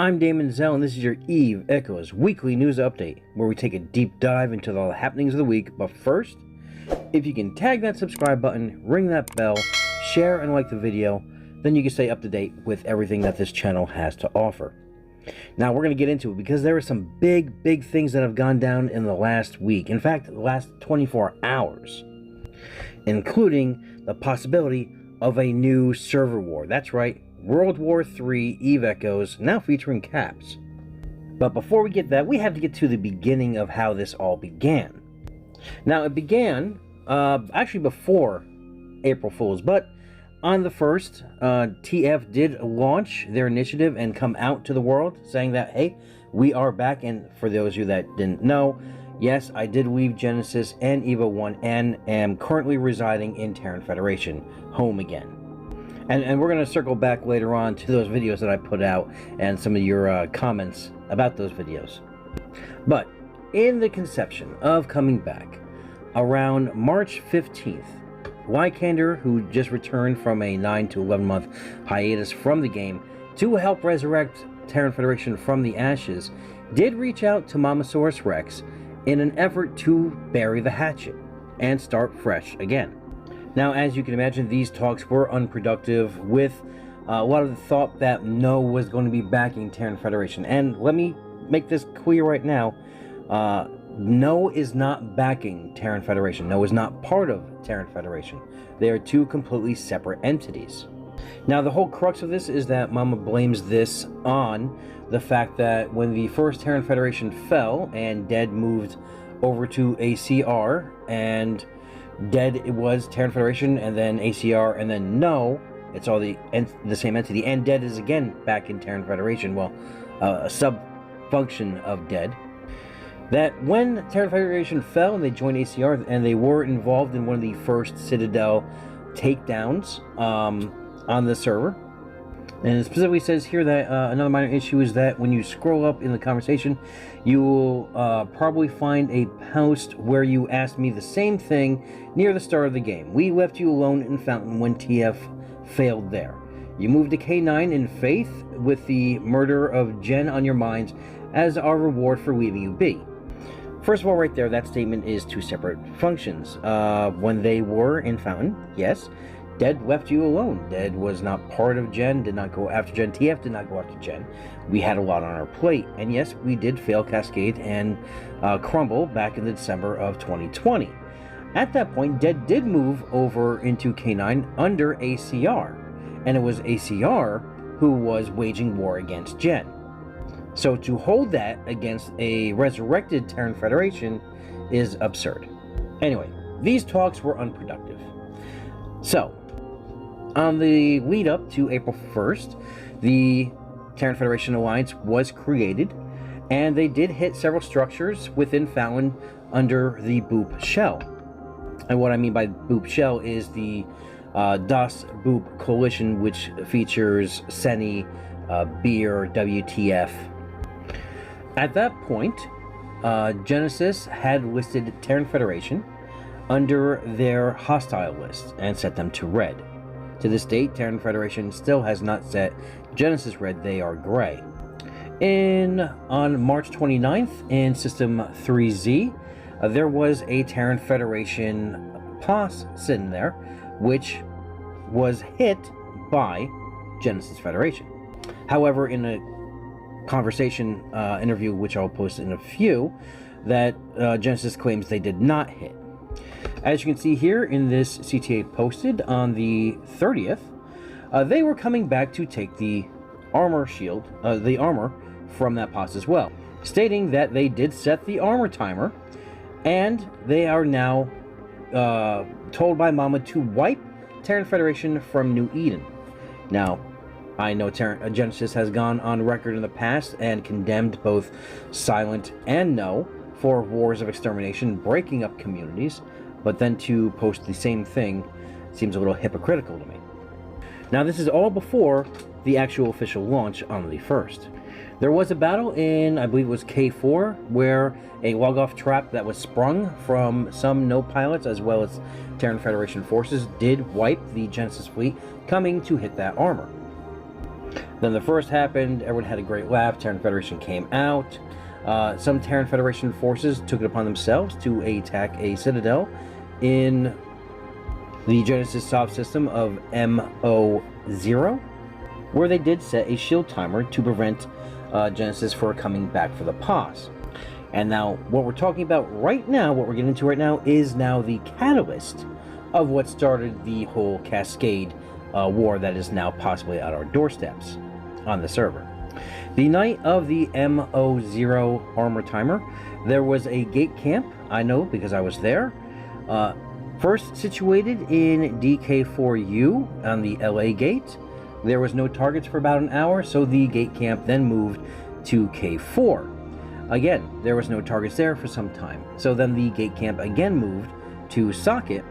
I'm Daemonxel, and this is your Eve Echoes weekly news update, where we take a deep dive into all the happenings of the week. But first, if you can tag that subscribe button, ring that bell, share and like the video, then you can stay up to date with everything that this channel has to offer. Now we're going to get into it because there are some big things that have gone down in the last week. In fact, the last 24 hours, including the possibility of a new server war. That's right, World War III Eve Echoes, now featuring caps. But before we get that, we have to get to the beginning of how this all began. Now, it began actually before April Fool's, but on the 1st, TF did launch their initiative and come out to the world saying that, hey, we are back. And for those of you that didn't know, yes, I did leave Genesis and EVO 1 and am currently residing in Terran Federation, home again. And we're going to circle back later on to those videos that I put out and some of your comments about those videos. But in the conception of coming back, around March 15th, Lycander, who just returned from a 9 to 11 month hiatus from the game to help resurrect Terran Federation from the ashes, did reach out to Mamasaurus Rex in an effort to bury the hatchet and start fresh again. Now, as you can imagine, these talks were unproductive, with a lot of the thought that No was going to be backing Terran Federation. And let me make this clear right now, No is not backing Terran Federation. No is not part of Terran Federation. They are two completely separate entities. Now, the whole crux of this is that Mama blames this on the fact that when the first Terran Federation fell and Dead moved over to ACR, and Dead it was Terran Federation, and then ACR, and then No, it's all the same entity, and Dead is again back in Terran Federation, well, a sub-function of Dead. That when Terran Federation fell and they joined ACR, and they were involved in one of the first Citadel takedowns on the server. And it specifically says here that another minor issue is that when you scroll up in the conversation, you will probably find a post where you asked me the same thing near the start of the game. We left you alone in Fountain when TF failed there. You moved to K9 in faith with the murder of Jen on your minds as our reward for leaving you be. First of all, right there, that statement is two separate functions. When they were in Fountain, yes, Dead left you alone. Dead was not part of Gen, did not go after Gen. TF did not go after Gen. We had a lot on our plate. And yes, we did fail Cascade and Crumble back in the December of 2020. At that point, Dead did move over into K9 under ACR. And it was ACR who was waging war against Gen. So to hold that against a resurrected Terran Federation is absurd. Anyway, these talks were unproductive. So, on the lead up to April 1st, the Terran Federation Alliance was created, and they did hit several structures within Fountain under the Boop Shell. And what I mean by Boop Shell is the Das Boop Coalition, which features Seni, Beer, WTF. At that point, Genesis had listed Terran Federation under their hostile list and set them to red. To this date, Terran Federation still has not set Genesis red, they are gray. On March 29th, in System 3Z, there was a Terran Federation POS sitting there, which was hit by Genesis Federation. However, in a conversation interview, which I'll post in a few, that Genesis claims they did not hit. As you can see here in this CTA posted on the 30th, they were coming back to take the armor shield, the armor from that POS as well, stating that they did set the armor timer, and they are now told by Mama to wipe Terran Federation from New Eden. Now, I know Genesis has gone on record in the past and condemned both Silent and No for wars of extermination, breaking up communities, but then to post the same thing seems a little hypocritical to me. Now, this is all before the actual official launch on the 1st. There was a battle in, I believe it was K4, where a log-off trap that was sprung from some No pilots as well as Terran Federation forces did wipe the Genesis fleet coming to hit that armor. Then the first happened, everyone had a great laugh, Terran Federation came out. Some Terran Federation forces took it upon themselves to attack a citadel in the Genesis soft system of MO0, where they did set a shield timer to prevent Genesis from coming back for the pause. And now, what we're talking about right now, what we're getting into right now, is now the catalyst of what started the whole cascade war that is now possibly at our doorsteps on the server. The night of the MO0 armor timer, there was a gate camp, I know because I was there. First situated in DK4U on the LA gate. There was no targets for about an hour, so the gate camp then moved to K4. Again, there was no targets there for some time. So then the gate camp again moved to Socket,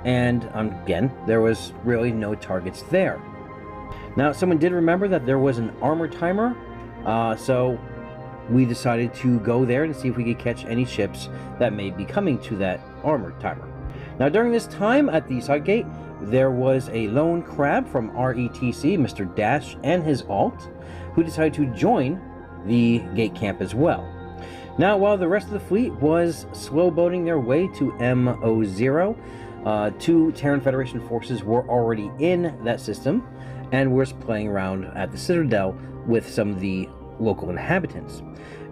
and again, there was really no targets there. Now, someone did remember that there was an armor timer, so we decided to go there to see if we could catch any ships that may be coming to that armor timer. Now, during this time at the side gate, there was a lone crab from RETC, Mr. Dash, and his alt, who decided to join the gate camp as well. Now, while the rest of the fleet was slow boating their way to MO0, two Terran Federation forces were already in that system and were playing around at the Citadel with some of the local inhabitants.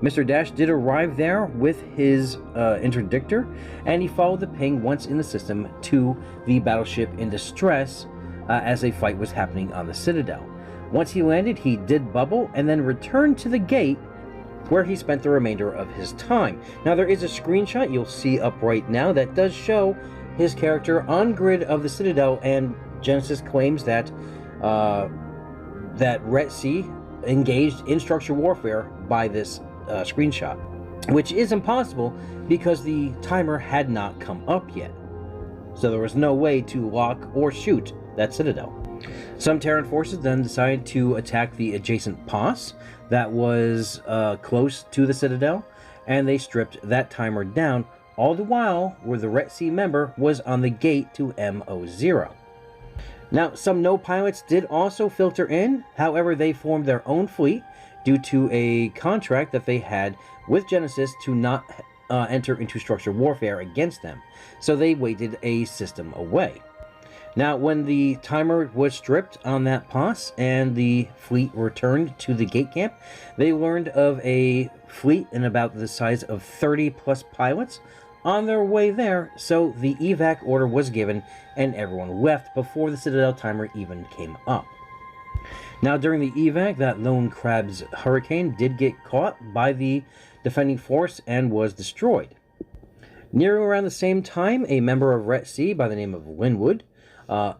Mr. Dash did arrive there with his interdictor, and he followed the ping once in the system to the battleship in distress as a fight was happening on the Citadel. Once he landed, he did bubble and then returned to the gate where he spent the remainder of his time. Now, there is a screenshot you'll see up right now that does show his character on grid of the Citadel, and Genesis claims that that Ret C engaged in structure warfare by this screenshot, which is impossible because the timer had not come up yet. So there was no way to lock or shoot that Citadel. Some Terran forces then decided to attack the adjacent POS that was close to the Citadel, and they stripped that timer down, all the while where the Ret C member was on the gate to MO0. Now, some no pilots did also filter in, however they formed their own fleet due to a contract that they had with Genesis to not enter into structured warfare against them, so they waited a system away. Now, when the timer was stripped on that POS and the fleet returned to the gate camp, they learned of a fleet in about the size of 30 plus pilots on their way there, so the evac order was given and everyone left before the Citadel timer even came up. Now, during the evac, that lone crab's hurricane did get caught by the defending force and was destroyed. Near around the same time, a member of Ret C by the name of Linwood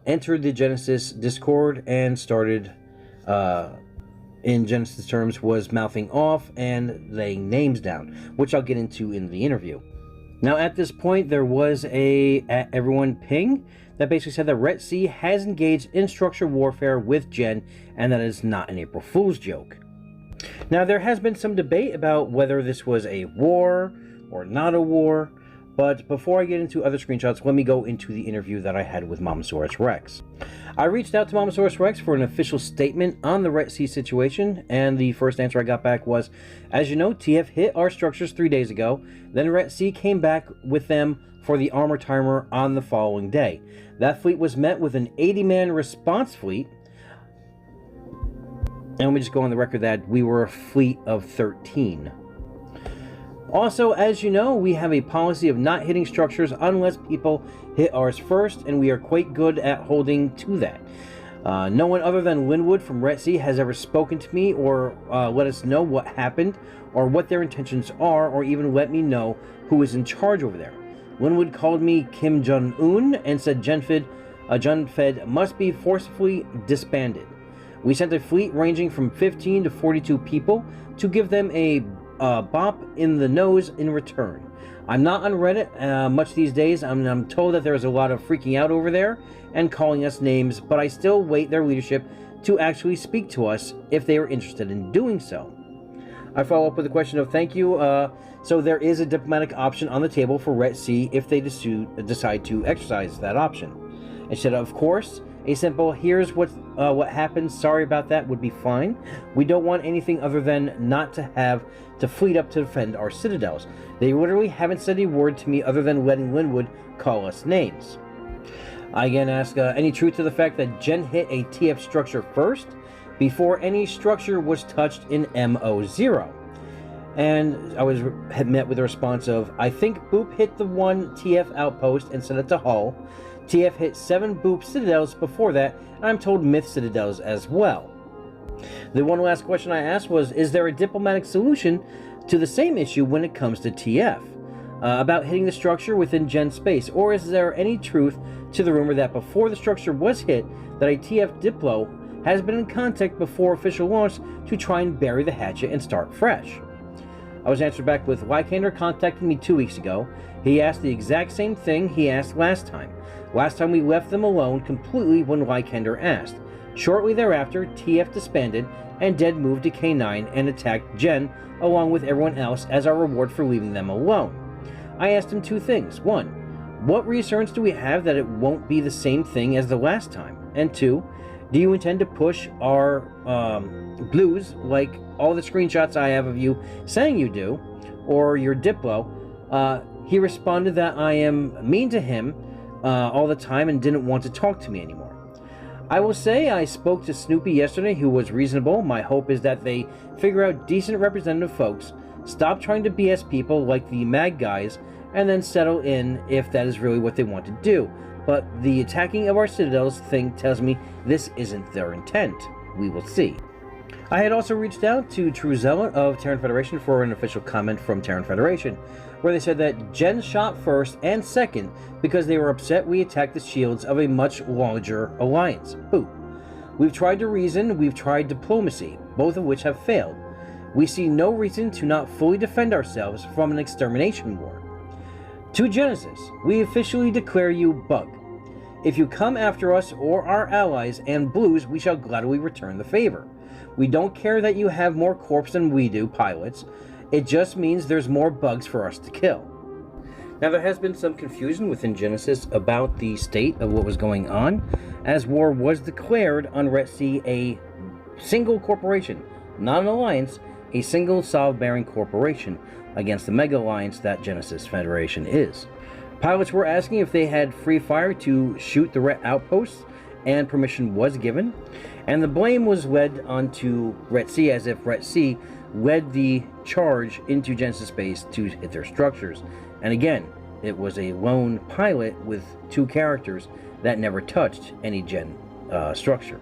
entered the Genesis Discord and started, in Genesis terms, was mouthing off and laying names down, which I'll get into in the interview. Now, at this point, there was a everyone ping that basically said that Ret C has engaged in structured warfare with Gen, and that is not an April Fool's joke. Now, there has been some debate about whether this was a war or not a war, but before I get into other screenshots, let me go into the interview that I had with Momosaurus Rex. I reached out to Momosaurus Rex for an official statement on the Ret C situation, and the first answer I got back was, as you know, TF hit our structures 3 days ago, then Ret C came back with them for the armor timer on the following day. That fleet was met with an 80-man response fleet, and let me just go on the record that we were a fleet of 13. Also, as you know, we have a policy of not hitting structures unless people hit ours first, and we are quite good at holding to that. No one other than Linwood from Ret C has ever spoken to me or let us know what happened or what their intentions are, or even let me know who is in charge over there. Linwood called me Kim Jong-un and said Junfed must be forcefully disbanded. We sent a fleet ranging from 15 to 42 people to give them a bop in the nose in return. I'm not on Reddit much these days. I'm told that there's a lot of freaking out over there and calling us names, but I still wait their leadership to actually speak to us if they are interested in doing so. I follow up with a question of thank you. So there is a diplomatic option on the table for Ret C if they decide to exercise that option. And she said, of course, A simple, here's what happened, sorry about that would be fine. We don't want anything other than not to have to fleet up to defend our citadels. They literally haven't said a word to me other than letting Linwood call us names. I again ask, any truth to the fact that Jen hit a TF structure first, before any structure was touched in MO0? And I had met with a response of, I think Boop hit the one TF outpost and sent it to Hull. TF hit 7 Boop citadels before that, and I'm told Myth citadels as well. The one last question I asked was, is there a diplomatic solution to the same issue when it comes to TF? About hitting the structure within Gen space, or is there any truth to the rumor that before the structure was hit, that a TF Diplo has been in contact before official launch to try and bury the hatchet and start fresh? I was answered back with, Lycander contacted me 2 weeks ago. He asked the exact same thing he asked last time. Last time we left them alone completely when Lycander asked. Shortly thereafter, TF disbanded, and Dead moved to K9 and attacked Gen along with everyone else as our reward for leaving them alone. I asked him 2 things. 1, what reassurance do we have that it won't be the same thing as the last time? And 2, do you intend to push our blues like all the screenshots I have of you saying you do, or your Diplo? He responded that I am mean to him all the time and didn't want to talk to me anymore. I will say I spoke to Snoopy yesterday, who was reasonable. My hope is that they figure out decent representative folks, stop trying to BS people like the mag guys, and then settle in if that is really what they want to do. But the attacking of our citadels thing tells me this isn't their intent. We will see. I had also reached out to Truzella of Terran Federation for an official comment from Terran Federation, where they said that Gen shot first and second because they were upset we attacked the shields of a much larger alliance. Boo. We've tried to reason, we've tried diplomacy, both of which have failed. We see no reason to not fully defend ourselves from an extermination war. To Genesis, we officially declare you bug. If you come after us or our allies and blues, we shall gladly return the favor. We don't care that you have more corps than we do, pilots. It just means there's more bugs for us to kill. Now, there has been some confusion within Genesis about the state of what was going on, as war was declared on Ret C a single corporation, not an alliance, a single solve-bearing corporation against the mega alliance that Genesis Federation is. Pilots were asking if they had free fire to shoot the Ret outposts, and permission was given, and the blame was led onto Ret C as if Ret C led the charge into Genesis space to hit their structures. And again, it was a lone pilot with 2 characters that never touched any Gen structure.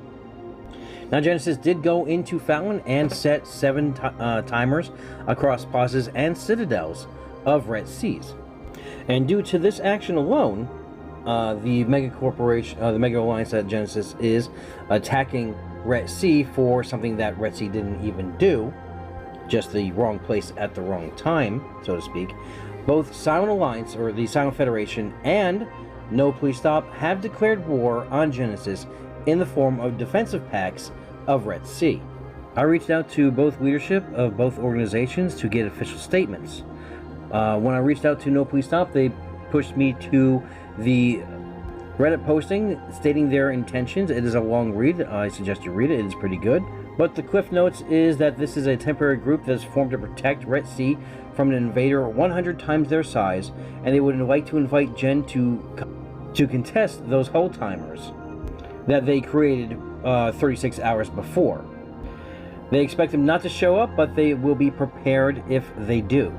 Now, Genesis did go into Fallon and set 7 timers across plazas and citadels of Ret Cs. And due to this action alone, the mega corporation, the mega alliance that Genesis is attacking Ret C for something that Ret C didn't even do, just the wrong place at the wrong time, so to speak. Both Silent Alliance, or the Silent Federation, and No Please Stop have declared war on Genesis in the form of defensive packs of Ret C. I reached out to both leadership of both organizations to get official statements. When I reached out to No Please Stop, they pushed me to the Reddit posting stating their intentions. It is a long read. I suggest you read it. It is pretty good. But the cliff notes is that this is a temporary group that is formed to protect Ret C from an invader 100 times their size, and they would like to invite Gen to contest those hull timers that they created 36 hours before. They expect them not to show up, but they will be prepared if they do.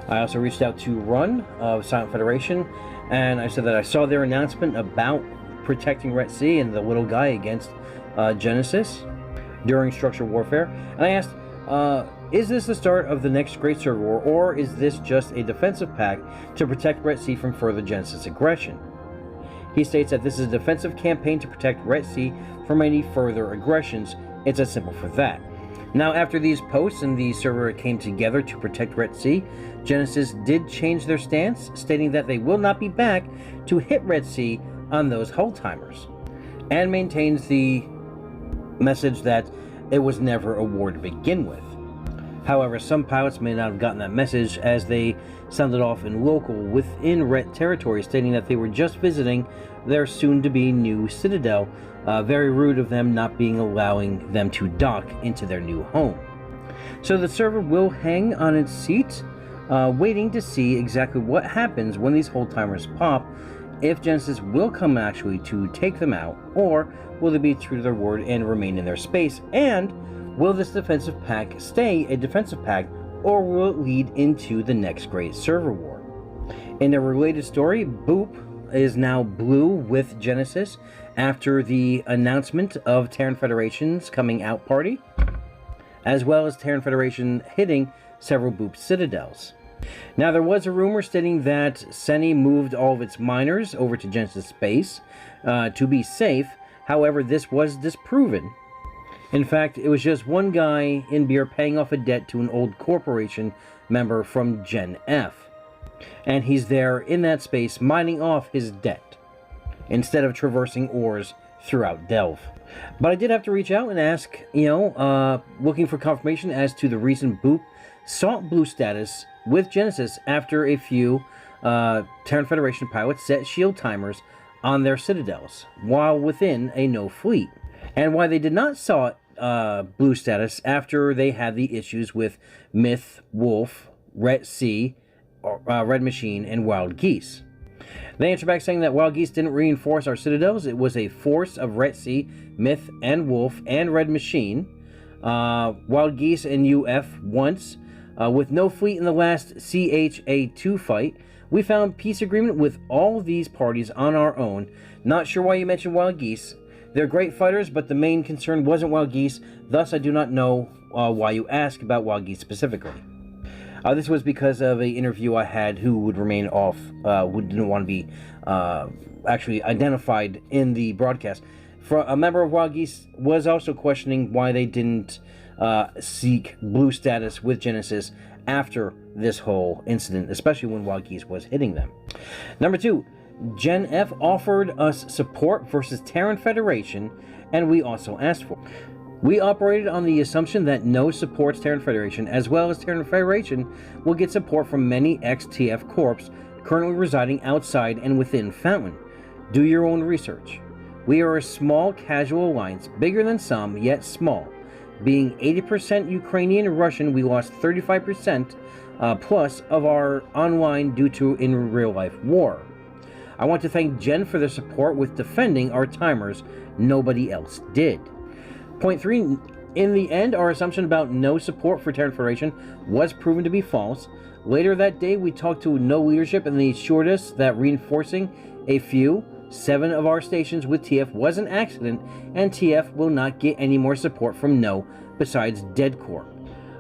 I also reached out to Run of Silent Federation, and I said that I saw their announcement about protecting Ret C and the little guy against Genesis during structural warfare, and I asked, is this the start of the next Great Server War, or is this just a defensive pack to protect Ret C from further Genesis aggression? He states that this is a defensive campaign to protect Ret C from any further aggressions. It's as simple for that. Now, after these posts and the server came together to protect Ret C, Genesis did change their stance, stating that they will not be back to hit Ret C on those hull timers, and maintains the message that it was never a war to begin with. However, some pilots may not have gotten that message, as they sounded off in local within Ret territory, stating that they were just visiting their soon-to-be new citadel. Very rude of them not allowing them to dock into their new home. So the server will hang on its seat, waiting to see exactly what happens when these hold timers pop, if Genesis will come actually to take them out, or will they be true to their word and remain in their space, and will this defensive pack stay a defensive pack, or will it lead into the next great server war? In a related story, Boop is now blue with Genesis after the announcement of Terran Federation's coming out party, as well as Terran Federation hitting several Boop citadels. Now, there was a rumor stating that Seni moved all of its miners over to Genesis space to be safe. However, this was disproven. In fact, it was just one guy in beer paying off a debt to an old corporation member from Gen F. And he's there in that space mining off his debt, instead of traversing ores throughout Delve. But I did have to reach out and ask, looking for confirmation as to the reason Boop sought blue status with Genesis after a few Terran Federation pilots set shield timers on their citadels while within a no fleet, and why they did not sought blue status after they had the issues with Myth, Wolf, Ret C, Red Machine, and Wild Geese. They answered back saying that Wild Geese didn't reinforce our citadels. It was a force of Ret C, Myth, and Wolf, and Red Machine. Wild Geese and UF once. With no fleet in the last CHA2 fight, we found peace agreement with all these parties on our own. Not sure why you mentioned Wild Geese. They're great fighters, but the main concern wasn't Wild Geese, thus I do not know why you ask about Wild Geese specifically. This was because of an interview I had who would remain off, who didn't want to be actually identified in the broadcast. A member of Wild Geese was also questioning why they didn't seek blue status with Genesis after this whole incident, especially when Wild Geese was hitting them. Number 2, Gen F offered us support versus Terran Federation, and we also asked for it. We operated on the assumption that no supports Terran Federation, as well as Terran Federation will get support from many ex-TF Corps currently residing outside and within Fountain. Do your own research. We are a small casual alliance, bigger than some, yet small. Being 80% Ukrainian and Russian, we lost 35% plus of our online due to in real life war. I want to thank Gen for their support with defending our timers. Nobody else did. Point 3, in the end, our assumption about no support for Terran Federation was proven to be false. Later that day, we talked to no leadership, and they assured us that reinforcing a few 7 of our stations with TF was an accident, and TF will not get any more support from No besides Dead Corp.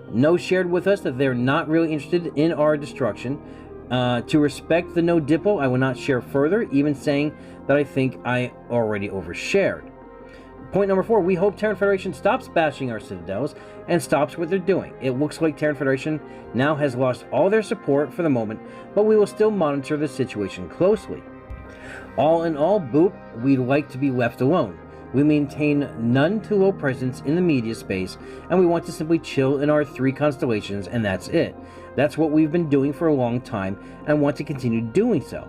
No shared with us that they're not really interested in our destruction. To respect the No Dippo, I will not share further, even saying that I think I already overshared. Point number 4, we hope Terran Federation stops bashing our citadels and stops what they're doing. It looks like Terran Federation now has lost all their support for the moment, but we will still monitor the situation closely. All in all, Boop, we'd like to be left alone. We maintain none too low presence in the media space, and we want to simply chill in our 3 constellations, and that's it. That's what we've been doing for a long time, and want to continue doing so.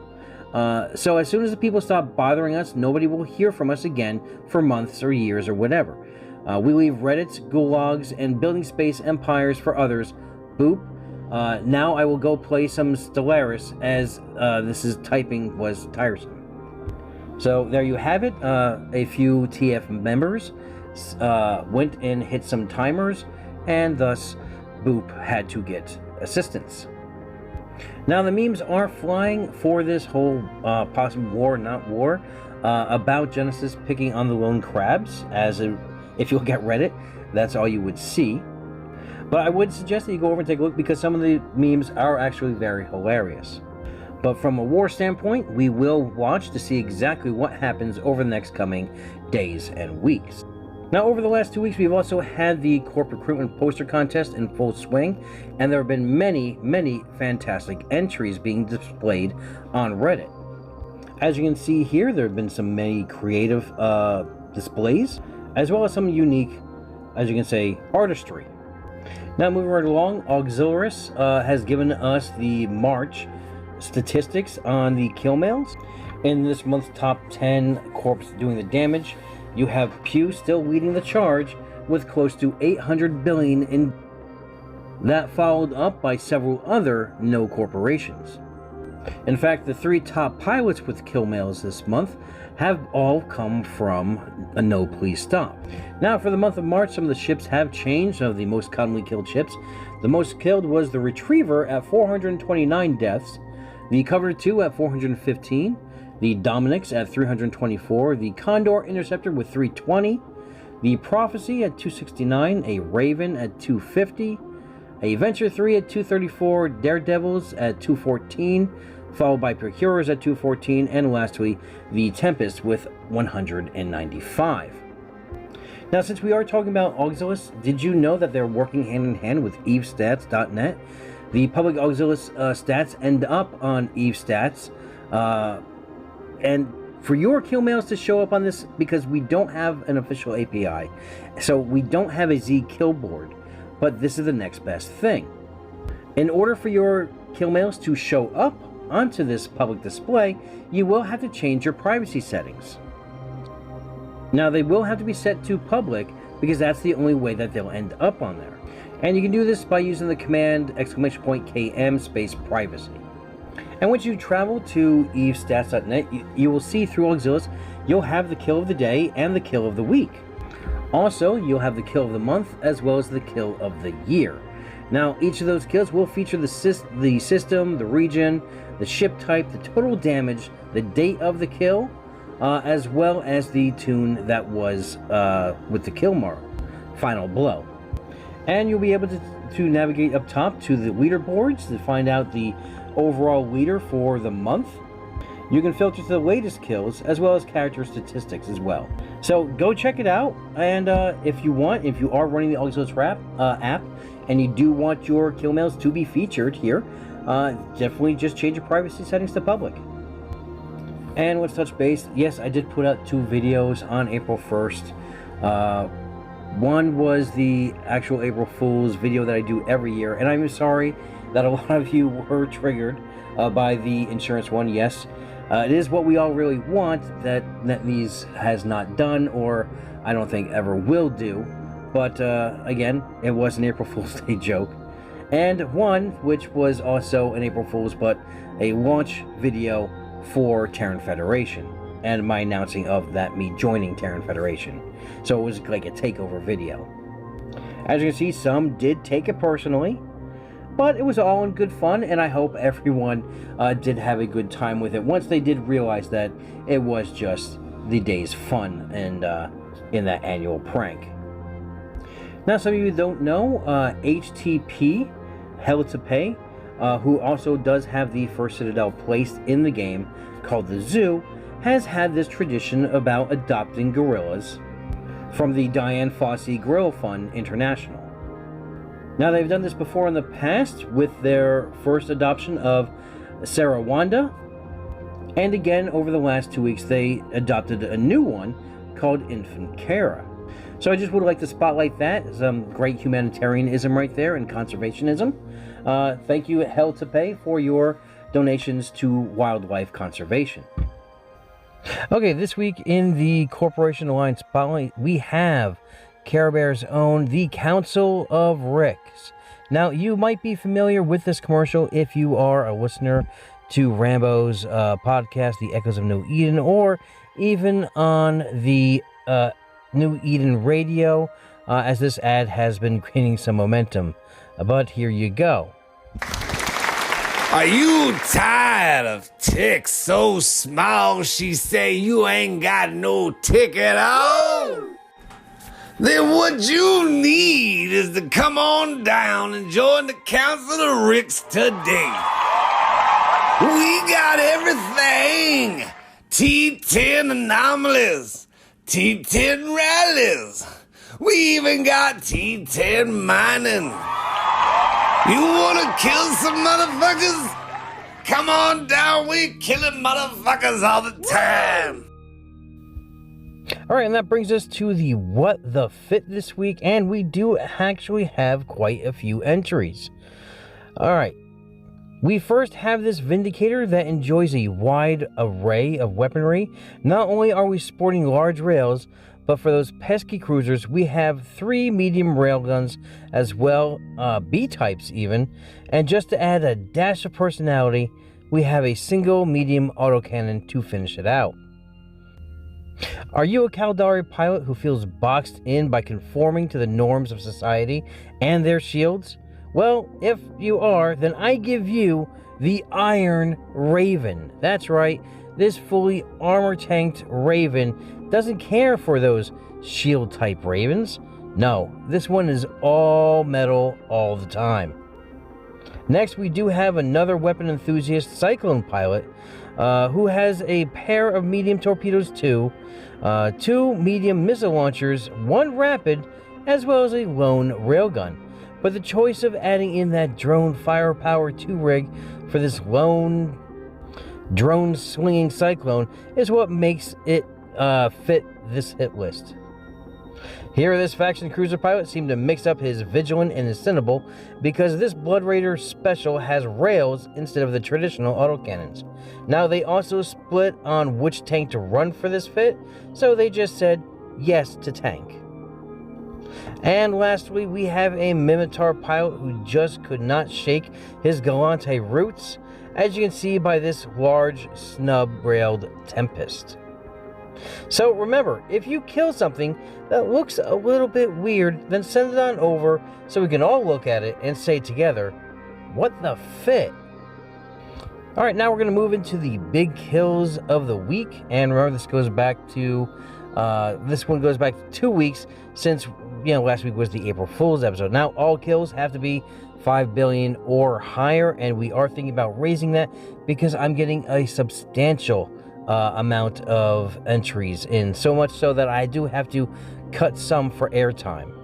So as soon as the people stop bothering us, nobody will hear from us again for months or years or whatever. We leave Reddits, gulags, and building space empires for others. Boop. Now I will go play some Stellaris, as typing was tiresome. So there you have it. A few TF members went and hit some timers, and thus Boop had to get assistance. Now the memes are flying for this whole possible war, not war, about Genesis picking on the lone crabs. If you look at Reddit, that's all you would see. But I would suggest that you go over and take a look, because some of the memes are actually very hilarious. But from a war standpoint, we will watch to see exactly what happens over the next coming days and weeks. Now, over the last 2 weeks, we've also had the Corp Recruitment Poster Contest in full swing, and there have been many, many fantastic entries being displayed on Reddit. As you can see here, there have been many creative displays, as well as some unique, as you can say, artistry. Now moving right along, Auxilius has given us the March statistics on the kill mails. In this month's top 10 corps doing the damage, you have Pew still leading the charge with close to 800 billion in. That followed up by several other no corporations. In fact, the 3 top pilots with kill mails this month have all come from a no please stop. Now for the month of March, some of the ships have changed. Of the most commonly killed ships, the most killed was the Retriever at 429 deaths, the Cover 2 at 415, the Daemonxel at 324, the Condor Interceptor with 320, the Prophecy at 269, a Raven at 250, a Venture 3 at 234, Daredevils at 214, followed by Procurers at 214, and lastly, the Tempest with 195. Now, since we are talking about Auxilius, did you know that they're working hand in hand with evestats.net? The public Auxilius stats end up on evestats, and for your kill mails to show up on this, because we don't have an official API, so we don't have a Z kill board, but this is the next best thing. In order for your kill mails to show up onto this public display, you will have to change your privacy settings. Now they will have to be set to public because that's the only way that they'll end up on there. And you can do this by using the command !KM space privacy. And once you travel to evestats.net, you will see through Auxilius, you'll have the kill of the day and the kill of the week. Also, you'll have the kill of the month as well as the kill of the year. Now, each of those kills will feature the system, the region, the ship type, the total damage, the date of the kill, as well as the tune that was with the kill mark, final blow. And you'll be able to navigate up top to the leaderboards to find out the overall leader for the month. You can filter to the latest kills as well as character statistics as well. So go check it out, and if you are running the Auxilius app and you do want your kill mails to be featured here, definitely just change your privacy settings to public. And let's touch base. Yes, I did put out 2 videos on April 1st. One was the actual April Fool's video that I do every year, and I'm sorry that a lot of you were triggered by the insurance one. Yes, it is what we all really want that NetNews has not done, or I don't think ever will do. But again, it was an April Fool's Day joke. And one which was also an April Fool's, but a launch video for Terran Federation, and my announcing of that, me joining Terran Federation. So it was like a takeover video. As you can see, some did take it personally, but it was all in good fun, and I hope everyone did have a good time with it once they did realize that it was just the day's fun and in that annual prank. Now, some of you don't know, HTP, Hell to Pay, who also does have the first Citadel placed in the game, called the Zoo, has had this tradition about adopting gorillas from the Diane Fossey Gorilla Fund International. Now, they've done this before in the past with their first adoption of Sarah Wanda, and again over the last 2 weeks they adopted a new one called Infant Kara. So I just would like to spotlight that. Some great humanitarianism right there and conservationism. Thank you, Hell to Pay, for your donations to wildlife conservation. Okay, this week in the Corporation Alliance Spotlight, we have Care Bear's own The Council of Ricks. Now, you might be familiar with this commercial if you are a listener to Rambo's podcast, The Echoes of New Eden, or even on the New Eden radio, as this ad has been gaining some momentum. But here you go. Are you tired of ticks so small she say you ain't got no ticket on? Then what you need is to come on down and join the Council of Ricks today. We got everything. T10 anomalies, T10 rallies. We even got T10 mining. You wanna kill some motherfuckers? Come on down, we killing motherfuckers all the time. Alright, and that brings us to the What the Fit this week, and we do actually have quite a few entries. Alright, we first have this Vindicator that enjoys a wide array of weaponry. Not only are we sporting large rails, but for those pesky cruisers, we have 3 medium railguns as well, B-types even, and just to add a dash of personality, we have a single medium autocannon to finish it out. Are you a Caldari pilot who feels boxed in by conforming to the norms of society and their shields? Well, if you are, then I give you the Iron Raven. That's right, this fully armor-tanked Raven doesn't care for those shield-type Ravens. No, this one is all metal all the time. Next, we do have another weapon enthusiast Cyclone pilot who has a pair of medium torpedoes too, 2 medium missile launchers, 1 rapid, as well as a lone railgun. But the choice of adding in that drone firepower 2 rig for this lone drone swinging Cyclone is what makes it fit this hit list. Here, this faction cruiser pilot seemed to mix up his Vigilant and his Cinnable because this Blood Raider special has rails instead of the traditional autocannons. Now, they also split on which tank to run for this fit, so they just said yes to tank. And lastly, we have a Mimitar pilot who just could not shake his Galante roots, as you can see by this large snub-railed Tempest. So remember, if you kill something that looks a little bit weird, then send it on over so we can all look at it and say together, what the fit? Alright, now we're going to move into the big kills of the week. And remember, this goes back to, this one goes back to 2 weeks since, last week was the April Fool's episode. Now, all kills have to be 5 billion or higher, and we are thinking about raising that because I'm getting a substantial amount of entries in, so much so that I do have to cut some for airtime.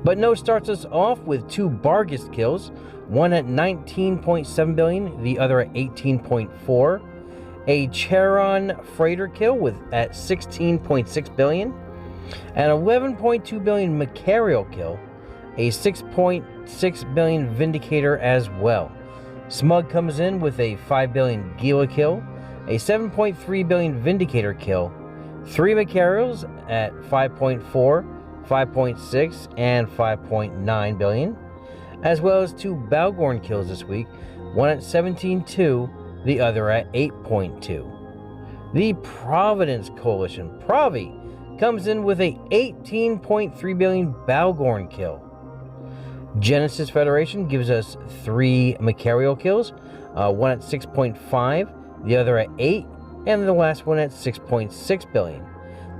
But No starts us off with 2 Barghest kills, one at 19.7 billion, the other at 18.4. A Terran freighter kill at 16.6 billion, an 11.2 billion Macarial kill, a 6.6 billion Vindicator as well. Smug comes in with a 5 billion Gila kill, a 7.3 billion Vindicator kill, 3 Macarials at 5.4, 5.6, and 5.9 billion, as well as 2 Balgorn kills this week, one at 17.2, the other at 8.2. The Providence Coalition, Provi, comes in with a 18.3 billion Balgorn kill. Genesis Federation gives us 3 Macarial kills, one at 6.5, the other at 8, and the last one at 6.6 billion.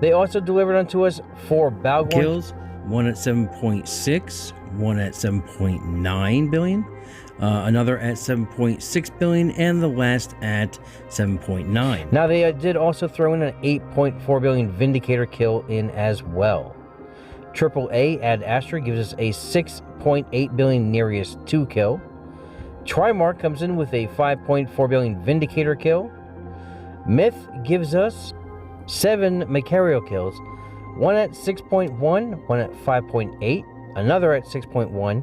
They also delivered unto us 4 Balgorn kills, one at 7.6, one at 7.9 billion, another at 7.6 billion, and the last at 7.9. Now, they did also throw in an 8.4 billion Vindicator kill in as well. AAA Ad Astra gives us a 6.8 billion Nereus 2 kill. Trimark comes in with a 5.4 billion Vindicator kill. Myth gives us 7 Macarial kills, one at 6.1, one at 5.8, another at 6.1,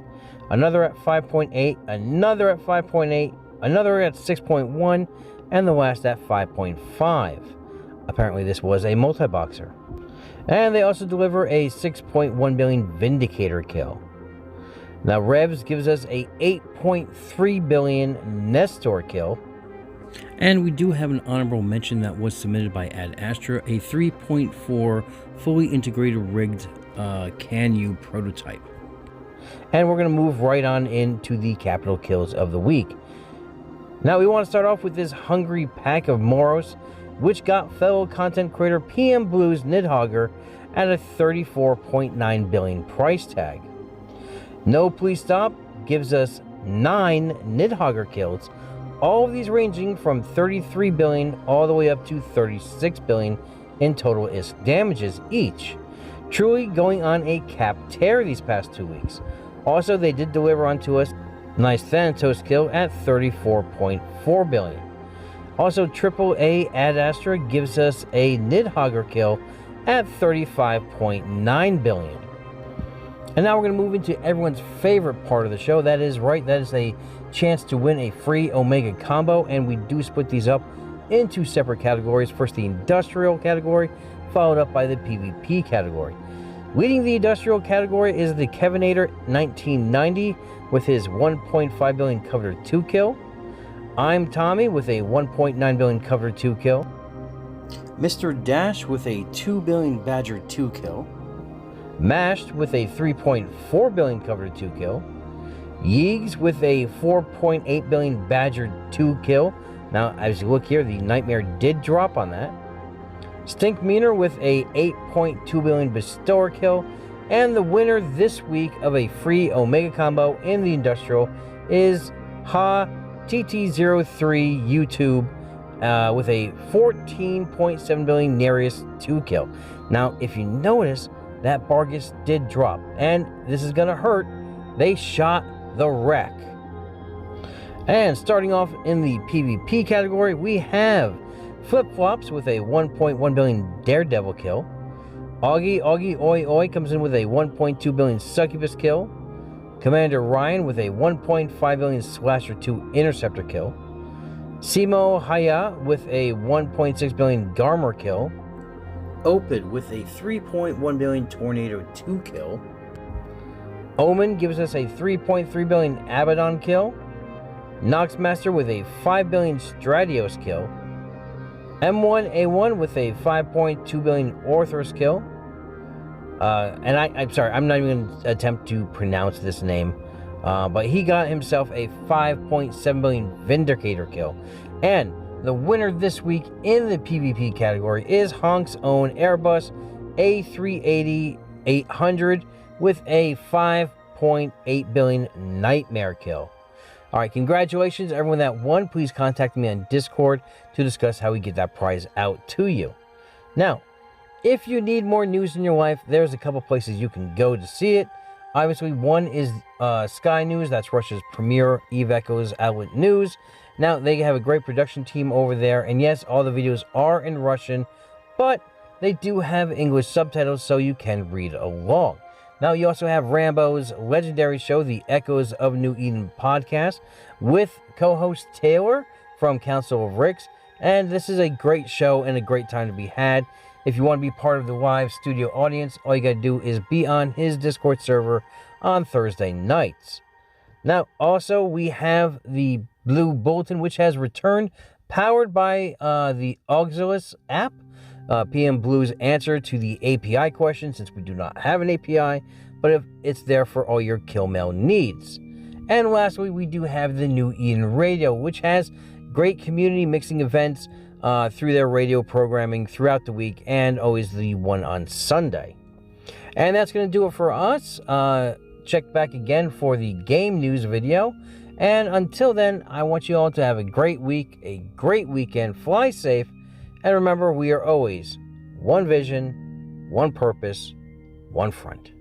another at 5.8, another at 5.8, another at 6.1, and the last at 5.5. Apparently this was a multi-boxer. And they also deliver a 6.1 billion Vindicator kill. Now, Revs gives us a 8.3 billion Nestor kill. And we do have an honorable mention that was submitted by Ad Astra, a 3.4 fully integrated rigged Can-U prototype. And we're going to move right on into the capital kills of the week. Now, we want to start off with this hungry pack of Moros, which got fellow content creator PM Blue's Nidhogger at a 34.9 billion price tag. No Please Stop gives us 9 Nidhogger kills, all of these ranging from 33 billion all the way up to 36 billion in total ISK damages each. Truly going on a cap tear these past 2 weeks. Also, they did deliver onto us nice Thanatos kill at 34.4 billion. Also, AAA Ad Astra gives us a Nidhogger kill at 35.9 billion. And now we're going to move into everyone's favorite part of the show. That is right, that is a chance to win a free Omega combo, and we do split these up into separate categories. First, the industrial category, followed up by the PvP category. Leading the industrial category is the Kevinator 1990 with his 1.5 billion Coveter 2 kill. I'm Tommy with a 1.9 billion Coveter 2 kill. Mr. Dash with a 2 billion Badger 2 kill. Mashed with a 3.4 billion Coveter 2 kill. Yeegs with a 4.8 billion Badger 2 kill. Now, as you look here, the Nightmare did drop on that. Stink Meaner with a 8.2 billion Bestower kill. And the winner this week of a free Omega combo in the industrial is TT03 YouTube with a 14.7 billion Nereus 2 kill. Now, if you notice, that Bargus did drop, and this is gonna hurt. They shot the wreck. And starting off in the PvP category, we have Flip Flops with a 1.1 billion Daredevil kill. Augie Oi Oi comes in with a 1.2 billion Succubus kill. Commander Ryan with a 1.5 billion Slasher 2 Interceptor kill. Simo Haya with a 1.6 billion Garmer kill. Opid with a 3.1 billion Tornado 2 kill. Omen gives us a 3.3 billion Abaddon kill. Noxmaster with a 5 billion Stratios kill. M1A1 with a 5.2 billion Orthros kill. And I'm sorry, I'm not even going to attempt to pronounce this name. But he got himself a 5.7 billion Vindicator kill. And the winner this week in the PvP category is Honk's own Airbus A380-800 with a 5.8 billion Nightmare kill. Alright, congratulations everyone that won. Please contact me on Discord to discuss how we get that prize out to you. Now, if you need more news in your life, there's a couple places you can go to see it. Obviously, one is Sky News. That's Russia's premier Eve Echoes outlet news. Now, they have a great production team over there. And yes, all the videos are in Russian, but they do have English subtitles, so you can read along. Now, you also have Rambo's legendary show, The Echoes of New Eden podcast, with co-host Taylor from Council of Ricks. And this is a great show and a great time to be had. If you want to be part of the live studio audience, all you got to do is be on his Discord server on Thursday nights. Now, also, we have the Blue Bulletin, which has returned, powered by the Auxilius app. PM Blue's answer to the API question, since we do not have an API, but if it's there for all your kill mail needs. And lastly, we do have the New Eden Radio, which has great community mixing events through their radio programming throughout the week, and always the one on Sunday. And that's going to do it for us. Check back again for the game news video. And until then, I want you all to have a great week, a great weekend, fly safe, and remember, we are always one vision, one purpose, one front.